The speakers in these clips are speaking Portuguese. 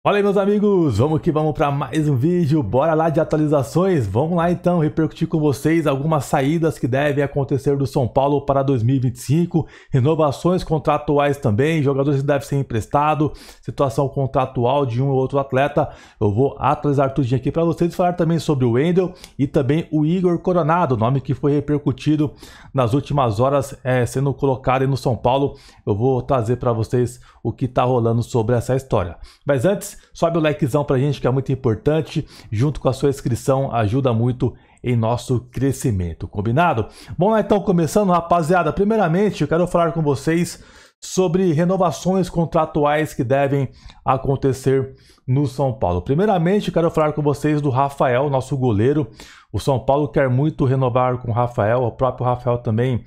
Fala aí, meus amigos, vamos que vamos para mais um vídeo, bora lá de atualizações. Vamos lá então repercutir com vocês algumas saídas que devem acontecer do São Paulo para 2025, renovações contratuais também, jogadores que devem ser emprestados, situação contratual de um ou outro atleta. Eu vou atualizar tudinho aqui para vocês, falar também sobre o Wendel e também o Igor Coronado, nome que foi repercutido nas últimas horas sendo colocado aí no São Paulo. Eu vou trazer para vocês o que está rolando sobre essa história. Mas antes, sobe o likezão pra gente, que é muito importante, junto com a sua inscrição, ajuda muito em nosso crescimento, combinado? Vamos lá então, começando, rapaziada. Primeiramente, eu quero falar com vocês sobre renovações contratuais que devem acontecer no São Paulo. Primeiramente, eu quero falar com vocês do Rafael, nosso goleiro. O São Paulo quer muito renovar com o Rafael, o próprio Rafael também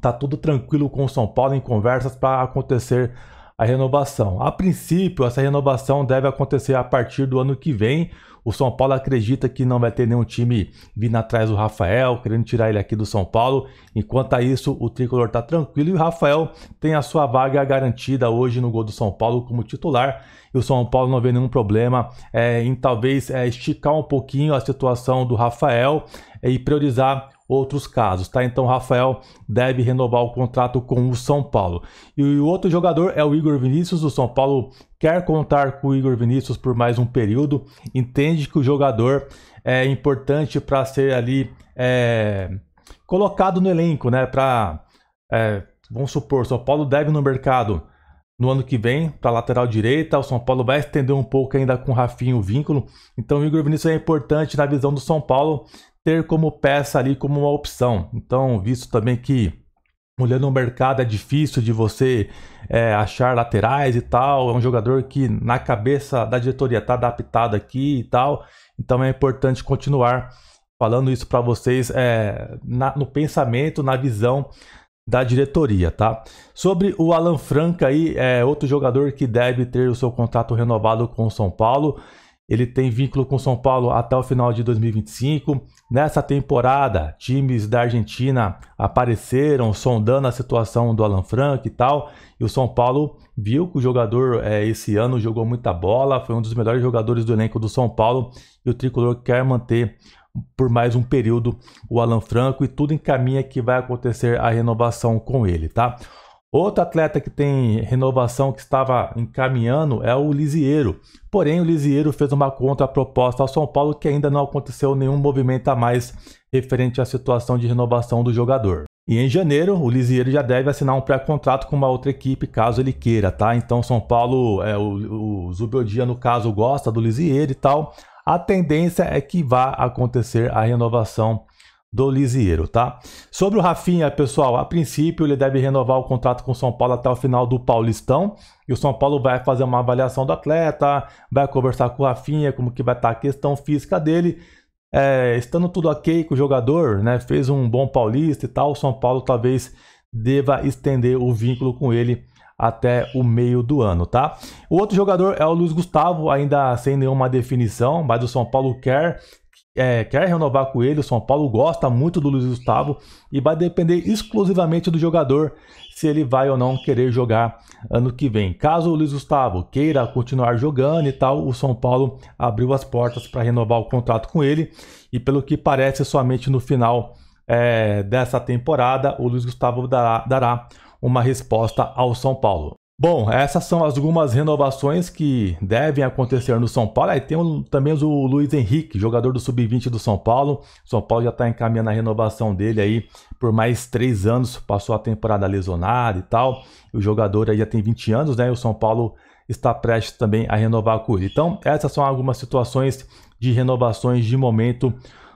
tá tudo tranquilo com o São Paulo em conversas para acontecer a renovação. A princípio, essa renovação deve acontecer a partir do ano que vem. O São Paulo acredita que não vai ter nenhum time vindo atrás do Rafael, querendo tirar ele aqui do São Paulo. Enquanto isso, o Tricolor está tranquilo e o Rafael tem a sua vaga garantida hoje no gol do São Paulo como titular. E o São Paulo não vê nenhum problema em talvez esticar um pouquinho a situação do Rafael e priorizar outros casos, tá? Então o Rafael deve renovar o contrato com o São Paulo. E o outro jogador é o Igor Vinícius. O São Paulo quer contar com o Igor Vinícius por mais um período, entende que o jogador é importante para ser ali colocado no elenco, né? Vamos supor, o São Paulo deve no mercado no ano que vem para lateral direita. O São Paulo vai estender um pouco ainda com o Rafinha o vínculo. Então o Igor Vinícius é importante na visão do São Paulo ter como peça ali, como uma opção. Então, visto também que olhando no mercado é difícil de você achar laterais e tal, é um jogador que na cabeça da diretoria está adaptado aqui e tal, então é importante continuar falando isso para vocês no pensamento, na visão da diretoria, tá? Sobre o Alan Franca aí, outro jogador que deve ter o seu contrato renovado com o São Paulo. Ele tem vínculo com o São Paulo até o final de 2025. Nessa temporada, times da Argentina apareceram sondando a situação do Alan Franca e tal. E o São Paulo viu que o jogador esse ano jogou muita bola, foi um dos melhores jogadores do elenco do São Paulo. E o Tricolor quer manter por mais um período o Alan Franca e tudo encaminha que vai acontecer a renovação com ele, tá? Outro atleta que tem renovação que estava encaminhando é o Lisieiro. Porém, o Lisieiro fez uma contraproposta ao São Paulo que ainda não aconteceu nenhum movimento a mais referente à situação de renovação do jogador. E em janeiro, o Lisieiro já deve assinar um pré-contrato com uma outra equipe, caso ele queira, tá? Então, São Paulo, o Zubeldia, no caso, gosta do Lisieiro e tal. A tendência é que vá acontecer a renovação do Lisieiro, tá? Sobre o Rafinha, pessoal, a princípio ele deve renovar o contrato com o São Paulo até o final do Paulistão, e o São Paulo vai fazer uma avaliação do atleta, vai conversar com o Rafinha, como que vai estar a questão física dele, estando tudo ok com o jogador, né? Fez um bom Paulista e tal, o São Paulo talvez deva estender o vínculo com ele até o meio do ano, tá? O outro jogador é o Luiz Gustavo, ainda sem nenhuma definição, mas o São Paulo quer renovar com ele. O São Paulo gosta muito do Luiz Gustavo e vai depender exclusivamente do jogador se ele vai ou não querer jogar ano que vem. Caso o Luiz Gustavo queira continuar jogando e tal, o São Paulo abriu as portas para renovar o contrato com ele e pelo que parece somente no final dessa temporada o Luiz Gustavo dará uma resposta ao São Paulo. Bom, essas são algumas renovações que devem acontecer no São Paulo. Aí tem também o Luiz Henrique, jogador do Sub-20 do São Paulo. O São Paulo já está encaminhando a renovação dele aí por mais 3 anos. Passou a temporada lesionado e tal. O jogador aí já tem 20 anos, né? E o São Paulo está prestes também a renovar com ele. Então, essas são algumas situações de renovações de momento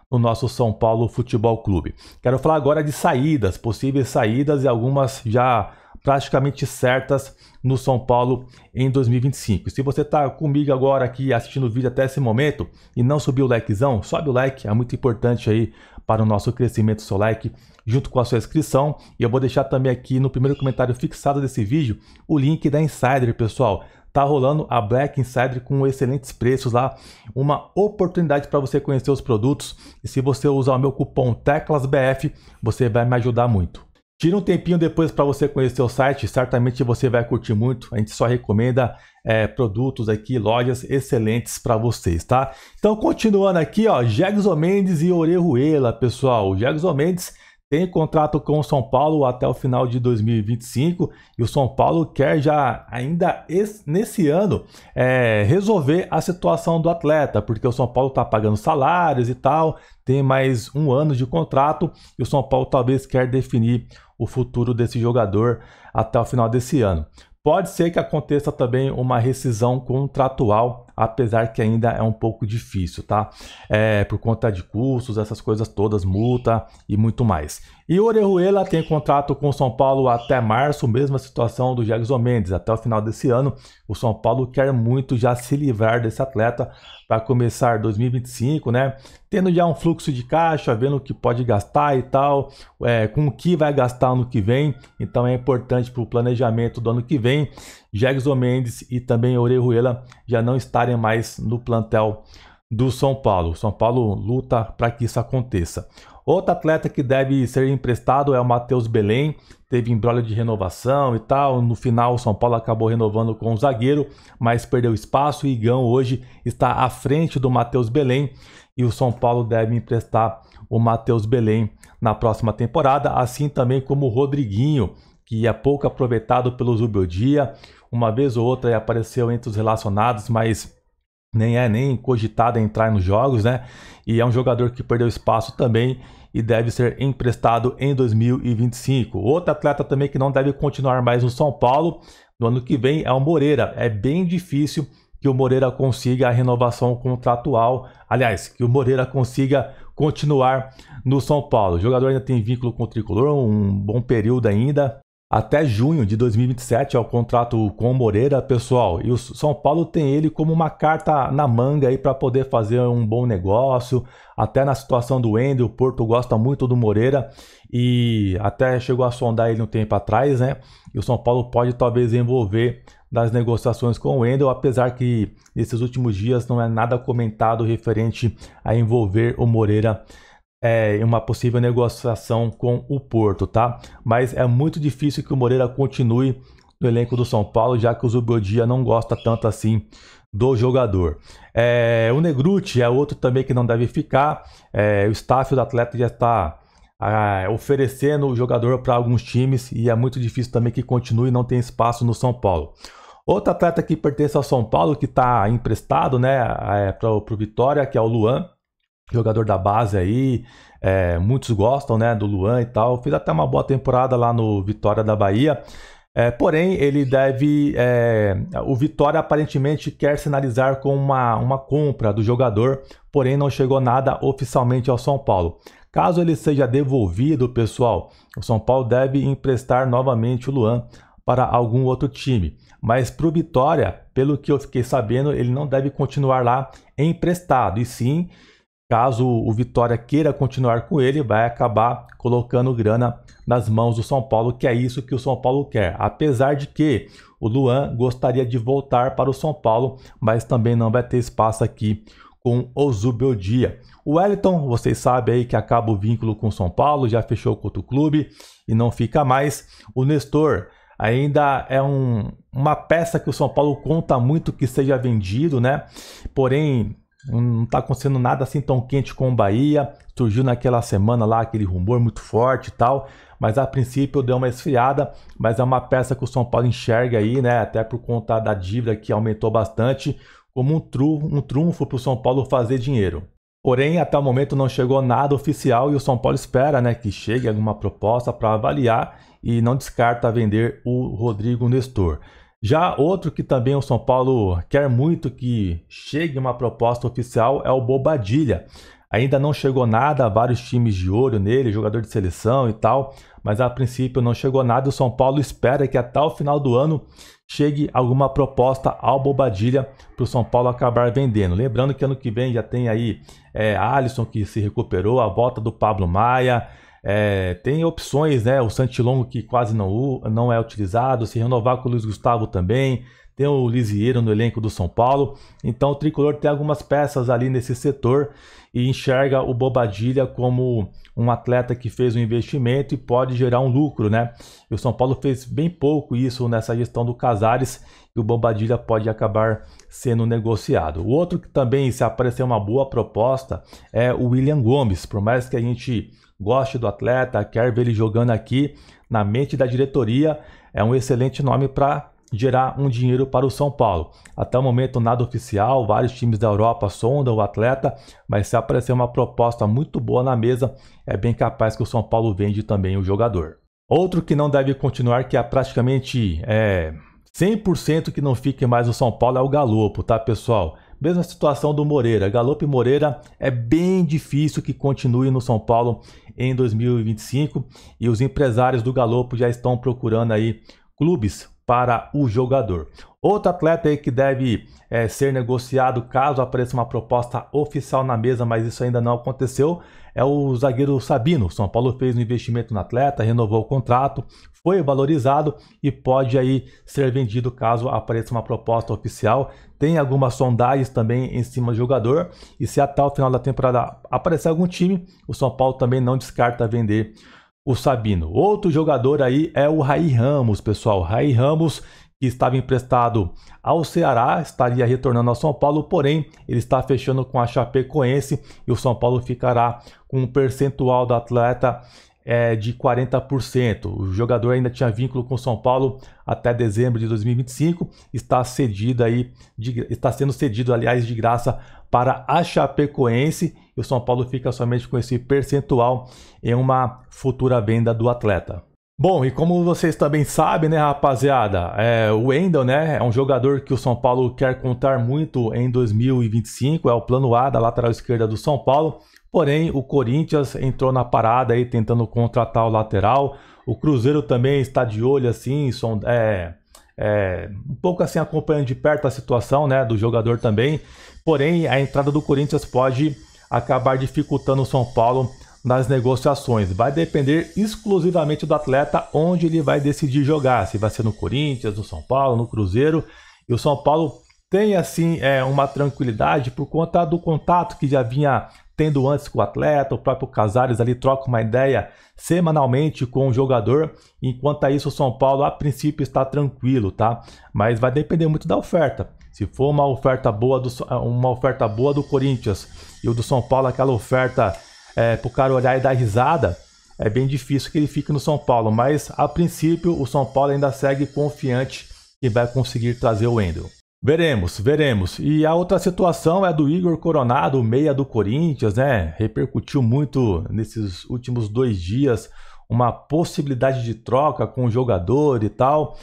no nosso São Paulo Futebol Clube. Quero falar agora de saídas, possíveis saídas e algumas já praticamente certas no São Paulo em 2025. Se você está comigo agora aqui assistindo o vídeo até esse momento e não subiu o likezão, sobe o like, é muito importante aí para o nosso crescimento, seu like, junto com a sua inscrição. E eu vou deixar também aqui no primeiro comentário fixado desse vídeo o link da Insider, pessoal. Tá rolando a Black Insider com excelentes preços lá, uma oportunidade para você conhecer os produtos. E se você usar o meu cupom TECLASBF, você vai me ajudar muito. Tira um tempinho depois para você conhecer o site, certamente você vai curtir muito. A gente só recomenda produtos aqui, lojas excelentes para vocês, tá? Então, continuando aqui, ó, Jegson Mendes e Orejuela, pessoal. O Jegson Mendes tem contrato com o São Paulo até o final de 2025 e o São Paulo quer já, ainda nesse ano, resolver a situação do atleta, porque o São Paulo está pagando salários e tal, tem mais um ano de contrato e o São Paulo talvez quer definir o futuro desse jogador até o final desse ano. Pode ser que aconteça também uma rescisão contratual, apesar que ainda é um pouco difícil, tá? Por conta de custos, essas coisas todas, multa e muito mais. E o Orejuela tem contrato com o São Paulo até março, mesma situação do Jegson Mendes. Até o final desse ano, o São Paulo quer muito já se livrar desse atleta para começar 2025, né? Tendo já um fluxo de caixa, vendo o que pode gastar e tal, com o que vai gastar ano que vem. Então é importante para o planejamento do ano que vem, Jegson Mendes e também Orejuela já não estarem mais no plantel do São Paulo. O São Paulo luta para que isso aconteça. Outro atleta que deve ser emprestado é o Matheus Belém. Teve imbróglio de renovação e tal. No final, o São Paulo acabou renovando com o zagueiro, mas perdeu espaço. O Igão hoje está à frente do Matheus Belém e o São Paulo deve emprestar o Matheus Belém na próxima temporada, assim também como o Rodriguinho, que é pouco aproveitado pelo Zubeldia. Uma vez ou outra apareceu entre os relacionados, mas nem cogitado a entrar nos jogos, né? E é um jogador que perdeu espaço também e deve ser emprestado em 2025. Outro atleta também que não deve continuar mais no São Paulo no ano que vem é o Moreira. É bem difícil que o Moreira consiga a renovação contratual. Aliás, que o Moreira consiga continuar no São Paulo. O jogador ainda tem vínculo com o Tricolor, um bom período ainda. Até junho de 2027 é o contrato com o Moreira, pessoal. E o São Paulo tem ele como uma carta na manga aí para poder fazer um bom negócio. Até na situação do Wendel, o Porto gosta muito do Moreira e até chegou a sondar ele um tempo atrás, né? E o São Paulo pode talvez envolver nas negociações com o Wendel, apesar que nesses últimos dias não é nada comentado referente a envolver o Moreira em uma possível negociação com o Porto, tá? Mas é muito difícil que o Moreira continue no elenco do São Paulo, já que o Zubeldia não gosta tanto assim do jogador. O Negrutti é outro também que não deve ficar. O staff do atleta já está oferecendo o jogador para alguns times e é muito difícil também que continue, não tem espaço no São Paulo. Outro atleta que pertence ao São Paulo, que está emprestado, né, para o Vitória, que é o Luan, jogador da base aí, muitos gostam, né, do Luan e tal, fez até uma boa temporada lá no Vitória da Bahia, porém ele deve, o Vitória aparentemente quer sinalizar com uma compra do jogador, porém não chegou nada oficialmente ao São Paulo. Caso ele seja devolvido, pessoal, o São Paulo deve emprestar novamente o Luan para algum outro time, mas para o Vitória, pelo que eu fiquei sabendo, ele não deve continuar lá emprestado, e sim, caso o Vitória queira continuar com ele, vai acabar colocando grana nas mãos do São Paulo, que é isso que o São Paulo quer. Apesar de que o Luan gostaria de voltar para o São Paulo, mas também não vai ter espaço aqui com o Zubeldia. O Wellington, vocês sabem aí que acaba o vínculo com o São Paulo, já fechou com outro clube e não fica mais. O Nestor ainda é uma peça que o São Paulo conta muito que seja vendido, né? Porém, não está acontecendo nada assim tão quente com o Bahia. Surgiu naquela semana lá aquele rumor muito forte e tal, mas a princípio deu uma esfriada, mas é uma peça que o São Paulo enxerga aí, né, até por conta da dívida que aumentou bastante, como um trunfo para o São Paulo fazer dinheiro. Porém, até o momento não chegou nada oficial e o São Paulo espera, né, que chegue alguma proposta para avaliar e não descarta vender o Rodrigo Nestor. Já outro que também o São Paulo quer muito que chegue uma proposta oficial é o Bobadilla. Ainda não chegou nada, vários times de olho nele, jogador de seleção e tal, mas a princípio não chegou nada. O São Paulo espera que até o final do ano chegue alguma proposta ao Bobadilla para o São Paulo acabar vendendo. Lembrando que ano que vem já tem aí Alisson que se recuperou, a volta do Pablo Maia. Tem opções, né? O Santilongo que quase não é utilizado, se renovar com o Luiz Gustavo também. tem o Lisieiro no elenco do São Paulo, então o Tricolor tem algumas peças ali nesse setor e enxerga o Bobadilla como um atleta que fez um investimento e pode gerar um lucro, né? E o São Paulo fez bem pouco isso nessa gestão do Casares e o Bobadilla pode acabar sendo negociado. O outro que também, se aparecer uma boa proposta, é o William Gomes. Por mais que a gente goste do atleta, quer ver ele jogando aqui, na mente da diretoria, é um excelente nome para gerar um dinheiro para o São Paulo. Até o momento nada oficial, vários times da Europa sondam o atleta, mas se aparecer uma proposta muito boa na mesa, é bem capaz que o São Paulo vende também o jogador. Outro que não deve continuar, que é praticamente 100% que não fique mais no São Paulo, é o Galopo, tá, pessoal? Mesma situação do Moreira. Galopo e Moreira é bem difícil que continue no São Paulo em 2025 e os empresários do Galopo já estão procurando aí clubes para o jogador. Outro atleta aí que deve ser negociado caso apareça uma proposta oficial na mesa, mas isso ainda não aconteceu, é o zagueiro Sabino. São Paulo fez um investimento no atleta, renovou o contrato, foi valorizado e pode aí ser vendido caso apareça uma proposta oficial. Tem algumas sondagens também em cima do jogador e se até o final da temporada aparecer algum time, o São Paulo também não descarta vender o Sabino. Outro jogador aí é o Raí Ramos, pessoal. Raí Ramos, que estava emprestado ao Ceará, estaria retornando ao São Paulo, porém ele está fechando com a Chapecoense e o São Paulo ficará com um percentual do atleta de 40%. O jogador ainda tinha vínculo com o São Paulo até dezembro de 2025, está sendo cedido, aliás, de graça para a Chapecoense e o São Paulo fica somente com esse percentual em uma futura venda do atleta. Bom, e como vocês também sabem, né, rapaziada, o Wendel, né, é um jogador que o São Paulo quer contar muito em 2025, é o plano A da lateral esquerda do São Paulo. Porém, o Corinthians entrou na parada aí tentando contratar o lateral. O Cruzeiro também está de olho assim, um pouco assim acompanhando de perto a situação, né, do jogador também. Porém, a entrada do Corinthians pode acabar dificultando o São Paulo nas negociações. Vai depender exclusivamente do atleta onde ele vai decidir jogar, se vai ser no Corinthians, no São Paulo, no Cruzeiro. E o São Paulo tem assim uma tranquilidade por conta do contato que já vinha tendo antes com o atleta. O próprio Casares ali troca uma ideia semanalmente com o jogador. Enquanto a isso, o São Paulo a princípio está tranquilo, tá? Mas vai depender muito da oferta. Se for uma oferta boa do Corinthians e o do São Paulo aquela oferta para o cara olhar e dar risada, é bem difícil que ele fique no São Paulo. Mas a princípio o São Paulo ainda segue confiante que vai conseguir trazer o Wendel. Veremos, veremos. E a outra situação é do Igor Coronado, meia do Corinthians, né? Repercutiu muito nesses últimos 2 dias uma possibilidade de troca com o jogador e tal.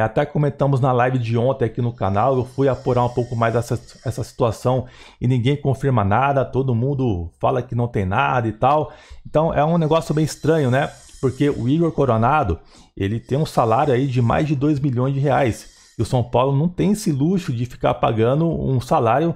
Até comentamos na live de ontem aqui no canal, eu fui apurar um pouco mais essa situação e ninguém confirma nada, todo mundo fala que não tem nada e tal. Então é um negócio bem estranho, né? Porque o Igor Coronado, ele tem um salário aí de mais de 2 milhões de reais. E o São Paulo não tem esse luxo de ficar pagando um salário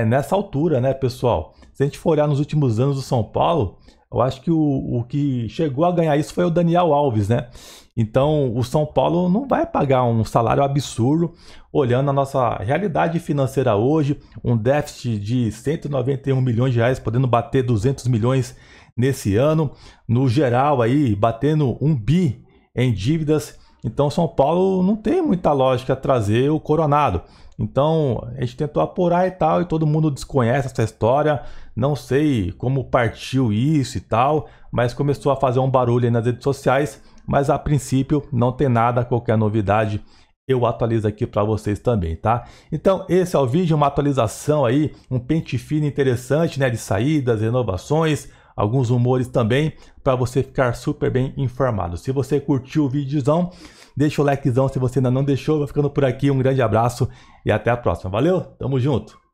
nessa altura, né, pessoal? Se a gente for olhar nos últimos anos do São Paulo, eu acho que o que chegou a ganhar isso foi o Daniel Alves, né? Então, o São Paulo não vai pagar um salário absurdo, olhando a nossa realidade financeira hoje, um déficit de 191 milhões de reais, podendo bater 200 milhões nesse ano, no geral aí, batendo 1 bi em dívidas. Então, São Paulo não tem muita lógica trazer o Coronado. Então, a gente tentou apurar e tal, e todo mundo desconhece essa história. Não sei como partiu isso e tal, mas começou a fazer um barulho aí nas redes sociais. Mas a princípio não tem nada, qualquer novidade eu atualizo aqui para vocês também, tá? Então, esse é o vídeo, uma atualização aí, um pente fino interessante, né, de saídas, renovações, alguns rumores também, para você ficar super bem informado. Se você curtiu o vídeozão, deixa o likezão se você ainda não deixou. Vou ficando por aqui, um grande abraço e até a próxima. Valeu, tamo junto!